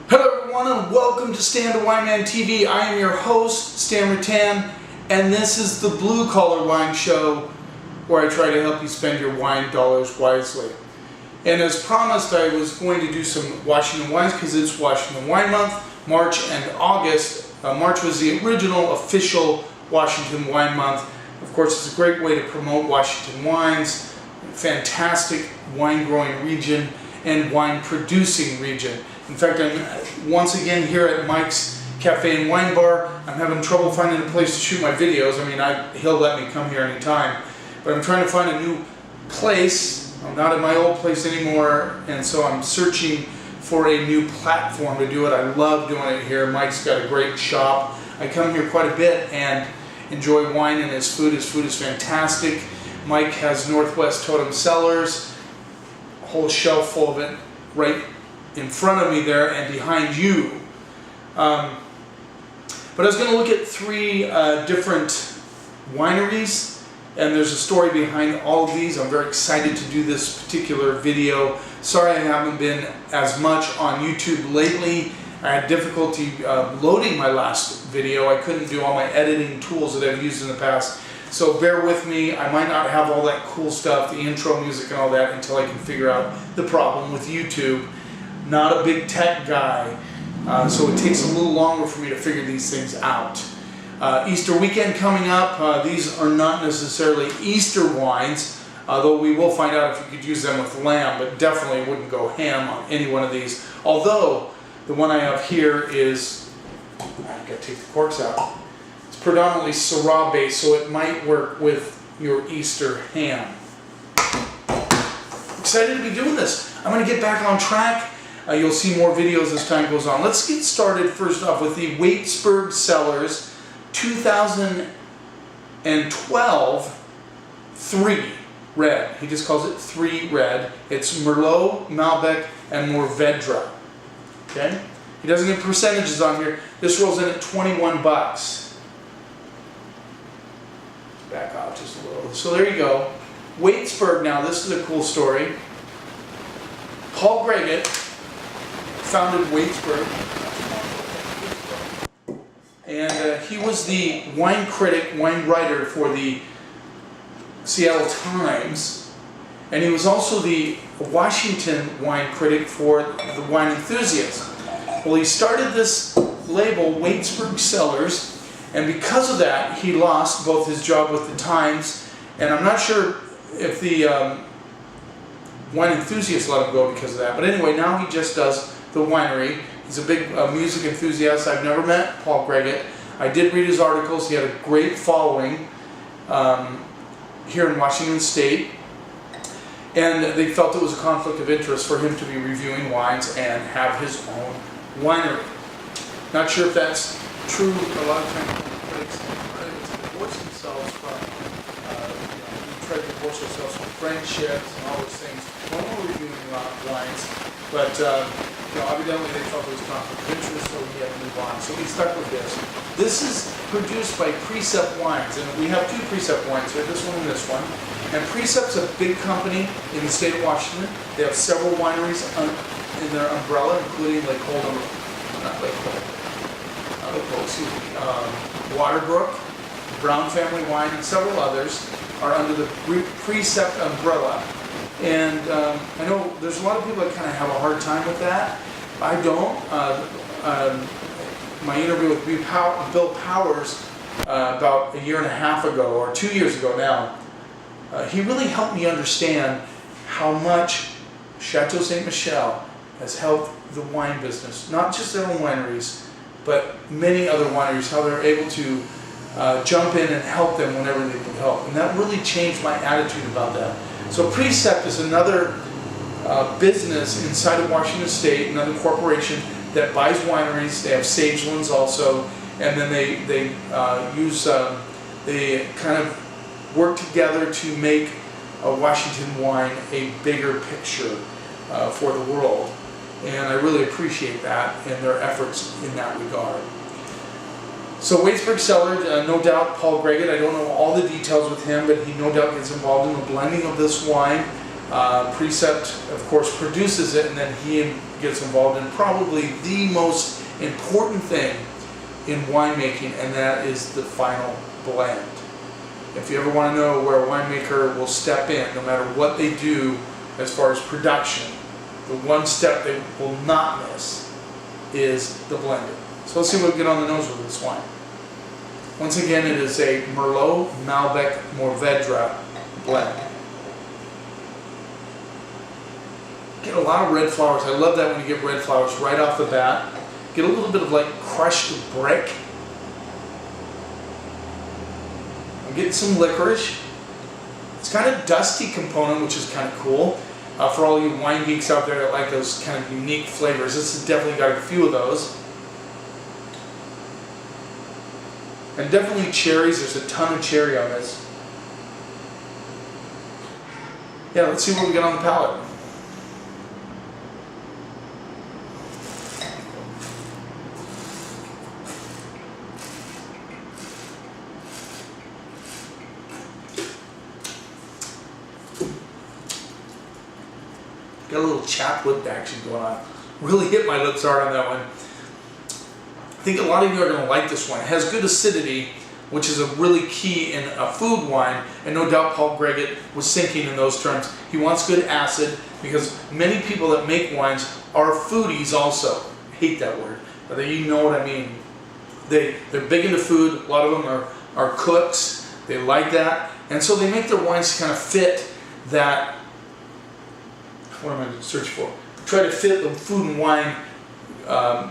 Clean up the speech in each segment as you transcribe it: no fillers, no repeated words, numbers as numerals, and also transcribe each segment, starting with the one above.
Hello everyone and welcome to Stan the Wine Man TV. I am your host, Stan Rattan, and this is the Blue Collar Wine Show where I try to help you spend your wine dollars wisely. And as promised, I was going to do some Washington wines because it's Washington Wine Month, March and August. March was the original official Washington Wine Month. Of course, it's a great way to promote Washington wines, fantastic wine growing region and wine producing region. In fact, I'm once again here at Mike's Cafe and Wine Bar. I'm having trouble finding a place to shoot my videos. I mean, he'll let me come here anytime. But I'm trying to find a new place. I'm not at my old place anymore, and so I'm searching for a new platform to do it. I love doing it here. Mike's got a great shop. I come here quite a bit and enjoy wine and his food. His food is fantastic. Mike has Northwest Totem Cellars, a whole shelf full of it right in front of me there and behind you. But I was going to look at three different wineries, and there's a story behind all of these. I'm very excited to do this particular video. Sorry I haven't been as much on YouTube lately. I had difficulty loading my last video. I couldn't do all my editing tools that I've used in the past. So bear with me. I might not have all that cool stuff, the intro music and all that, until I can figure out the problem with YouTube. Not a big tech guy, so it takes a little longer for me to figure these things out. Easter weekend coming up. These are not necessarily Easter wines, although we will find out if you could use them with lamb, but definitely wouldn't go ham on any one of these. Although the one I have here is, I've got to take the corks out. It's predominantly Syrah based, so it might work with your Easter ham. Excited to be doing this. I'm going to get back on track. You'll see more videos as time goes on. Let's get started first off with the Waitsburg Cellars 2012 3 Red. He just calls it 3 Red. It's Merlot, Malbec, and Mourvedre. Okay? He doesn't give percentages on here. This rolls in at 21 bucks. Back off just a little. So there you go. Waitsburg now, this is a cool story. Paul Greggett founded Waitsburg, and he was the wine critic, wine writer for the Seattle Times, and he was also the Washington wine critic for the Wine Enthusiast. Well, he started this label, Waitsburg Cellars, and because of that, he lost both his job with the Times, and I'm not sure if the Wine Enthusiast let him go because of that. But anyway, now he just does the winery. He's a big music enthusiast. I've never met Paul Greggett. I did read his articles. He had a great following here in Washington State, and they felt it was a conflict of interest for him to be reviewing wines and have his own winery. Not sure if that's true. A lot of times critics try to divorce themselves from, we try to divorce ourselves from friendships and all those things when we're reviewing wines. But evidently they felt it was conflict of interest, so he had to move on. So we stuck with this. This is produced by Precept Wines, and we have two Precept wines here, this one and this one. And Precept's a big company in the state of Washington. They have several wineries in their umbrella, including Waterbrook, Browne Family Wine, and several others are under the Precept umbrella. And I know there's a lot of people that kind of have a hard time with that. I don't. My interview with Bill Powers about a year and a half ago, or 2 years ago now, he really helped me understand how much Chateau Ste. Michelle has helped the wine business. Not just their own wineries, but many other wineries, how they're able to jump in and help them whenever they need help. And that really changed my attitude about that. So Precept is another business inside of Washington State, another corporation that buys wineries. They have Sagelands also, and then they kind of work together to make a Washington wine a bigger picture for the world. And I really appreciate that and their efforts in that regard. So Waitsburg Cellar, no doubt Paul Greggett, I don't know all the details with him, but he no doubt gets involved in the blending of this wine. Precept, of course, produces it, and then he gets involved in probably the most important thing in winemaking, and that is the final blend. If you ever want to know where a winemaker will step in, no matter what they do as far as production, the one step they will not miss is the blending. So let's see what we get on the nose with this wine. Once again, it is a Merlot Malbec Mourvedre blend. Get a lot of red flowers. I love that when you get red flowers right off the bat. Get a little bit of like crushed brick. I'm getting some licorice. It's kind of dusty component, which is kind of cool. For all you wine geeks out there that like those kind of unique flavors, this has definitely got a few of those. And definitely cherries. There's a ton of cherry on this. Yeah, let's see what we get on the palate. Got a little chapped lip action going on. Really hit my lips hard on that one. I think a lot of you are going to like this one. It has good acidity, which is a really key in a food wine, and no doubt Paul Greggett was thinking in those terms. He wants good acid, because many people that make wines are foodies also. I hate that word, but you know what I mean. They're big into food. A lot of them are cooks. They like that, and so they make their wines to kind of fit that. What am I searching for? Try to fit the food and wine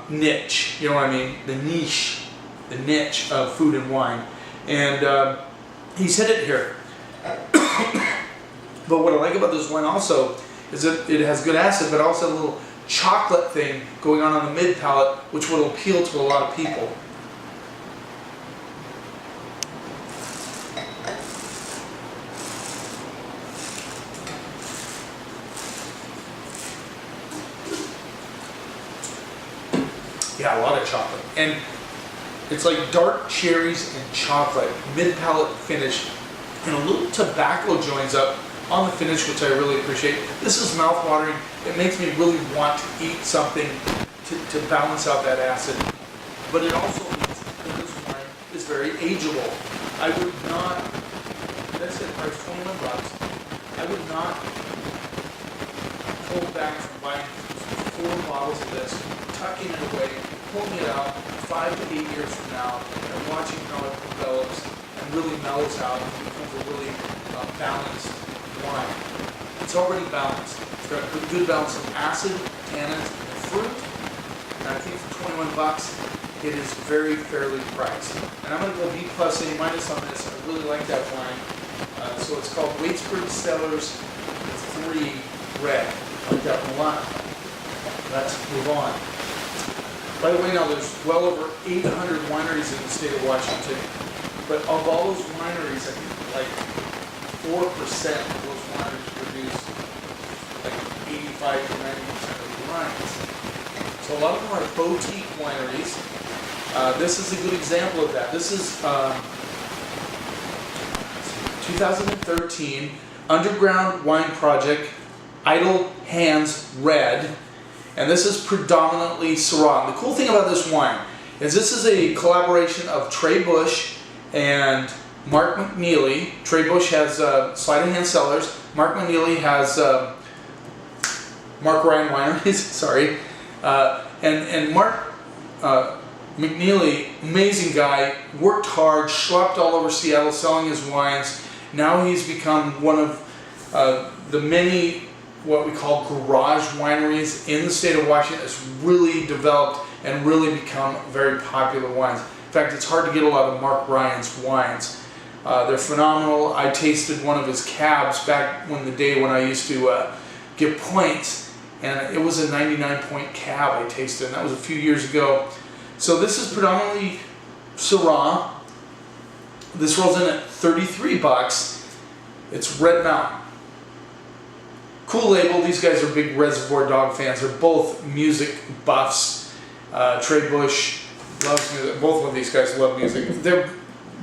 niche. You know what I mean? The niche of food and wine. And he's hit it here. But what I like about this wine also is that it has good acid, but also a little chocolate thing going on the mid palate, which will appeal to a lot of people. Yeah, a lot of chocolate. And it's like dark cherries and chocolate, mid-palate finish, and a little tobacco joins up on the finish, which I really appreciate. This is mouth-watering. It makes me really want to eat something to balance out that acid. But it also means that this wine is very ageable. I would not, that's it, price $21. I would not hold back from buying 4 bottles of this, tucking it away, pulling it out 5 to 8 years from now, and watching how it develops and really mellows out and becomes a really balanced wine. It's already balanced. It's got a good balance of acid, tannins, and fruit. And I think for $21, it is very fairly priced. And I'm going to go B plus A minus on this. I really like that wine. So it's called Waitsburg Cellars 3 Red. I like that one a lot. Let's move on. By the way, now there's well over 800 wineries in the state of Washington, but of all those wineries, I think like 4% of those wineries produce like 85 to 90% of the wines. So a lot of them are boutique wineries. This is a good example of that. This is 2013 Underground Wine Project Idle Hands Red. And this is predominantly Syrah. And the cool thing about this wine is this is a collaboration of Trey Bush and Mark McNeely. Trey Bush has Sleight of Hand Cellars. Mark McNeely has Mark Ryan Wineries. Sorry, and Mark McNeely, amazing guy, worked hard, schlepped all over Seattle selling his wines. Now he's become one of the many what we call garage wineries in the state of Washington. It's really developed and really become very popular wines. In fact, it's hard to get a lot of Mark Ryan's wines. They're phenomenal. I tasted one of his cabs back when the day when I used to give points, and it was a 99-point cab I tasted, and that was a few years ago. So this is predominantly Syrah. This rolls in at $33. It's Red Mountain. Cool label. These guys are big Reservoir Dog fans. They're both music buffs. Trey Bush loves music. Both of these guys love music. They're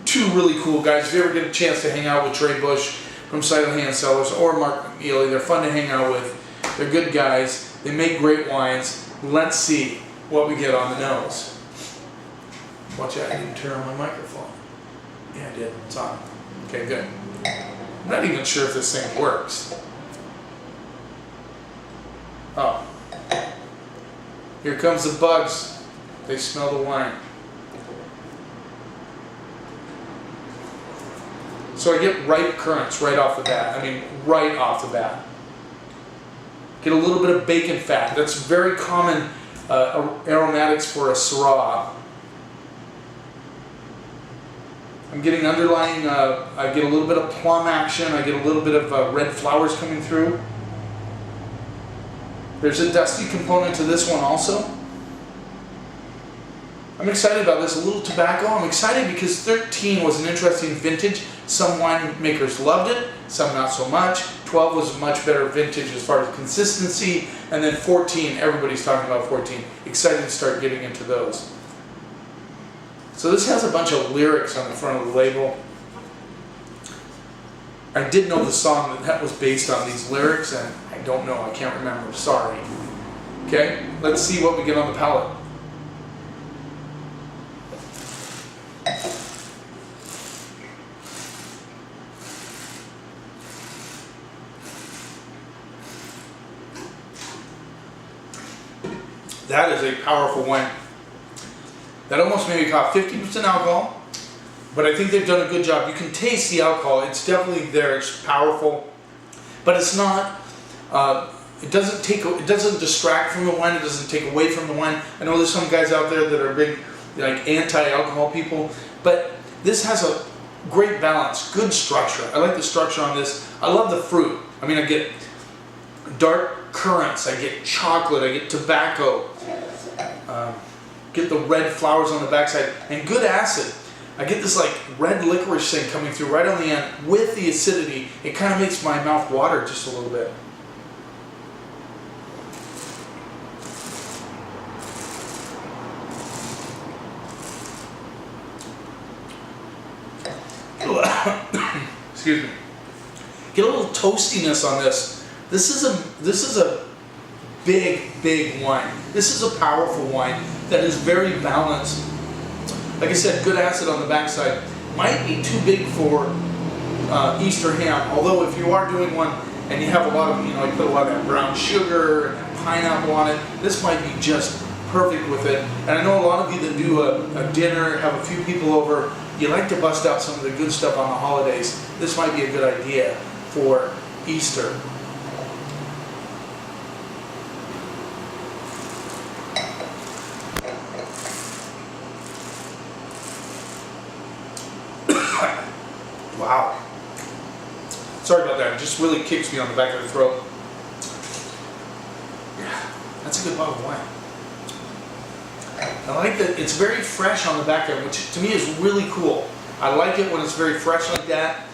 two really cool guys. If you ever get a chance to hang out with Trey Bush from Sleight of Hand Cellars or Mark McNeely, they're fun to hang out with. They're good guys. They make great wines. Let's see what we get on the nose. Watch out, I didn't turn on my microphone. Yeah, I did. It's on. Okay, good. I'm not even sure if this thing works. Oh. Here comes the bugs. They smell the wine. So I get ripe currants right off the bat. I mean, right off the bat. Get a little bit of bacon fat. That's very common aromatics for a Syrah. I'm getting underlying, I get a little bit of plum action. I get a little bit of red flowers coming through. There's a dusty component to this one also. I'm excited about this. A little tobacco. I'm excited because 13 was an interesting vintage. Some winemakers loved it, some not so much. 12 was a much better vintage as far as consistency. And then 14, everybody's talking about 14. Excited to start getting into those. So this has a bunch of lyrics on the front of the label. I did know the song that was based on these lyrics, and I don't know, I can't remember, sorry. Okay, let's see what we get on the palate. That is a powerful wine. That almost made me cough. 50% alcohol, but I think they've done a good job. You can taste the alcohol. It's definitely there. It's powerful, but it's not. It doesn't distract from the wine. It doesn't take away from the wine. I know there's some guys out there that are big, like anti-alcohol people, but this has a great balance, good structure. I like the structure on this. I love the fruit. I mean, I get dark currants. I get chocolate. I get tobacco. Get the red flowers on the backside and good acid. I get this like red licorice thing coming through right on the end with the acidity. It kind of makes my mouth water just a little bit. Excuse me. Get a little toastiness on this. This is a big wine. This is a powerful wine that is very balanced. Like I said, good acid on the backside. Might be too big for Easter ham, although if you are doing one and you have a lot of, you put a lot of that brown sugar and pineapple on it, this might be just perfect with it. And I know a lot of you that do a dinner, have a few people over, you like to bust out some of the good stuff on the holidays. This might be a good idea for Easter. Wow. Sorry about that. It just really kicks me on the back of the throat. Yeah, that's a good bottle of wine. I like that it's very fresh on the back there, which to me is really cool. I like it when it's very fresh like that.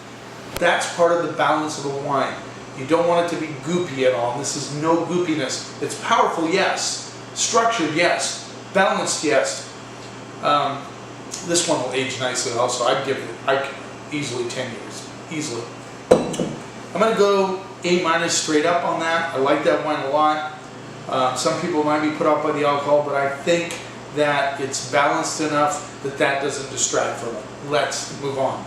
That's part of the balance of the wine. You don't want it to be goopy at all. This is no goopiness. It's powerful, yes. Structured, yes. Balanced, yes. This one will age nicely also. I'd give it easily 10 years. Easily. I'm going to go A- straight up on that. I like that wine a lot. Some people might be put off by the alcohol, but I think that it's balanced enough that that doesn't distract from it. Let's move on.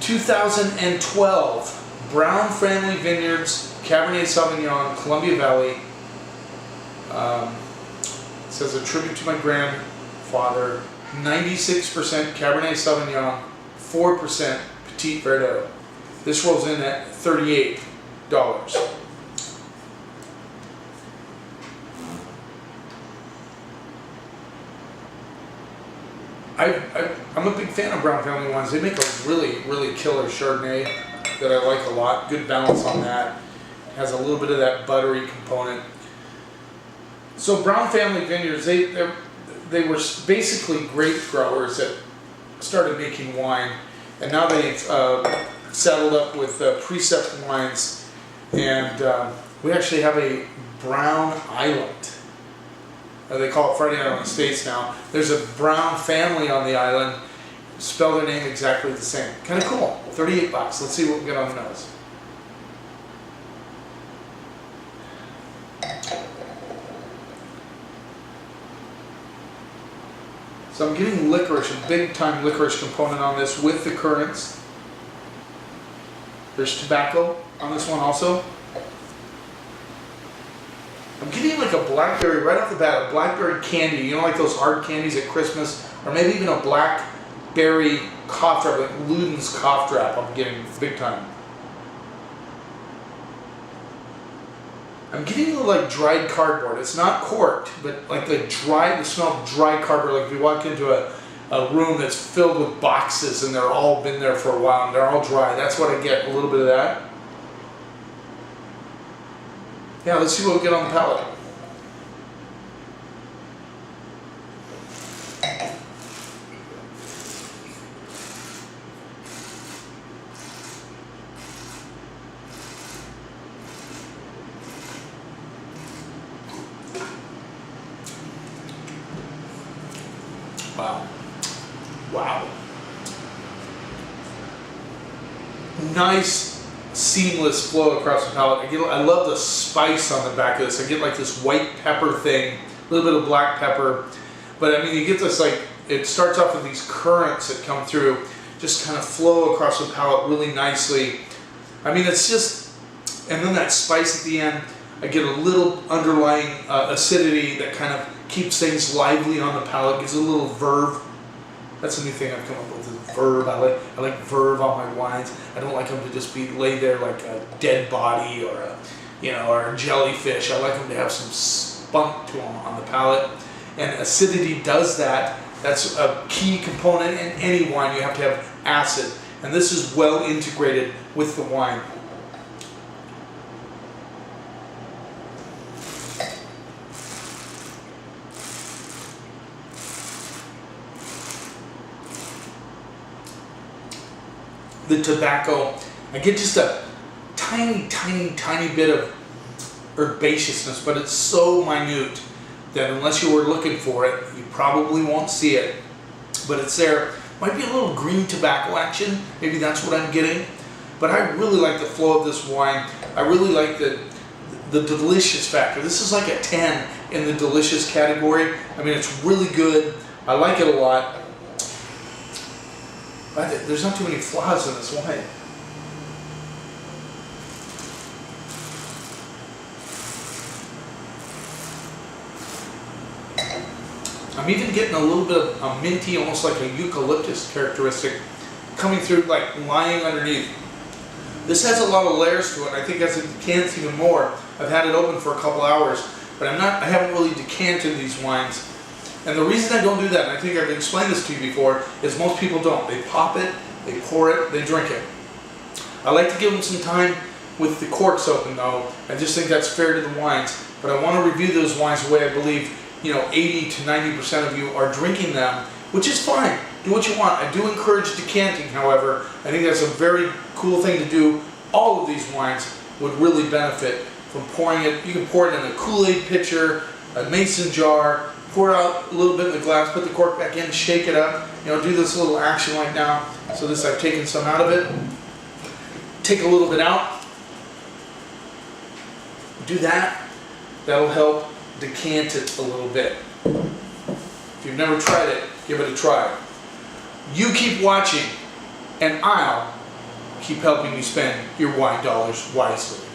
2012 Browne Family Vineyards Cabernet Sauvignon, Columbia Valley. It says a tribute to my grandfather. 96% Cabernet Sauvignon, 4% Petit Verdot. This rolls in at $38. I'm a big fan of Browne Family wines. They make a really killer Chardonnay that I like a lot. Good balance on that. Has a little bit of that buttery component. So Browne Family Vineyards, they were basically grape growers that started making wine, and now they've saddled up with Precept wines, and we actually have a Browne Island. They call it Friday Night on the States now. There's a Browne family on the island. Spell their name exactly the same. Kind of cool. $38. Let's see what we get on the nose. So I'm getting licorice, a big time licorice component on this with the currants. There's tobacco on this one also. I'm getting like a blackberry right off the bat, a blackberry candy, you know, like those hard candies at Christmas, or maybe even a blackberry cough drop, like Luden's cough drop. I'm getting big time. I'm getting a little like dried cardboard. It's not corked, but like the smell of dry cardboard. Like if you walk into a room that's filled with boxes and they're all been there for a while and they're all dry. That's what I get, a little bit of that. Yeah, let's see what we get on the palate. Wow. Wow. Nice, seamless flow across the palate. I love the spice on the back of this. I get like this white pepper thing, a little bit of black pepper. But I mean, you get this like, it starts off with these currants that come through, just kind of flow across the palate really nicely. I mean, it's just, and then that spice at the end, I get a little underlying acidity that kind of keeps things lively on the palate, gives a little verve. That's a new thing I've come up with, is verve. I like verve on my wines. I don't like them to just be lay there like a dead body or or a jellyfish. I like them to have some spunk to them on the palate. And acidity does that. That's a key component in any wine. You have to have acid. And this is well integrated with the wine. The tobacco, I get just a tiny, tiny, tiny bit of herbaceousness, but it's so minute that unless you were looking for it, you probably won't see it. But it's there. Might be a little green tobacco action. Maybe that's what I'm getting. But I really like the flow of this wine. I really like the delicious factor. This is like a 10 in the delicious category. I mean, it's really good. I like it a lot. There's not too many flaws in this wine. I'm even getting a little bit of a minty, almost like a eucalyptus characteristic coming through, like lying underneath. This has a lot of layers to it. I think as it decants even more. I've had it open for a couple hours, but I haven't really decanted these wines. And the reason I don't do that, and I think I've explained this to you before, is most people don't. They pop it, they pour it, they drink it. I like to give them some time with the corks open though. I just think that's fair to the wines. But I want to review those wines the way I believe 80 to 90% of you are drinking them, which is fine. Do what you want. I do encourage decanting, however. I think that's a very cool thing to do. All of these wines would really benefit from pouring it. You can pour it in a Kool-Aid pitcher, a mason jar, pour out a little bit in the glass, put the cork back in, shake it up, do this little action like now. So this, I've taken some out of it. Take a little bit out. Do that. That'll help decant it a little bit. If you've never tried it, give it a try. You keep watching, and I'll keep helping you spend your wine dollars wisely.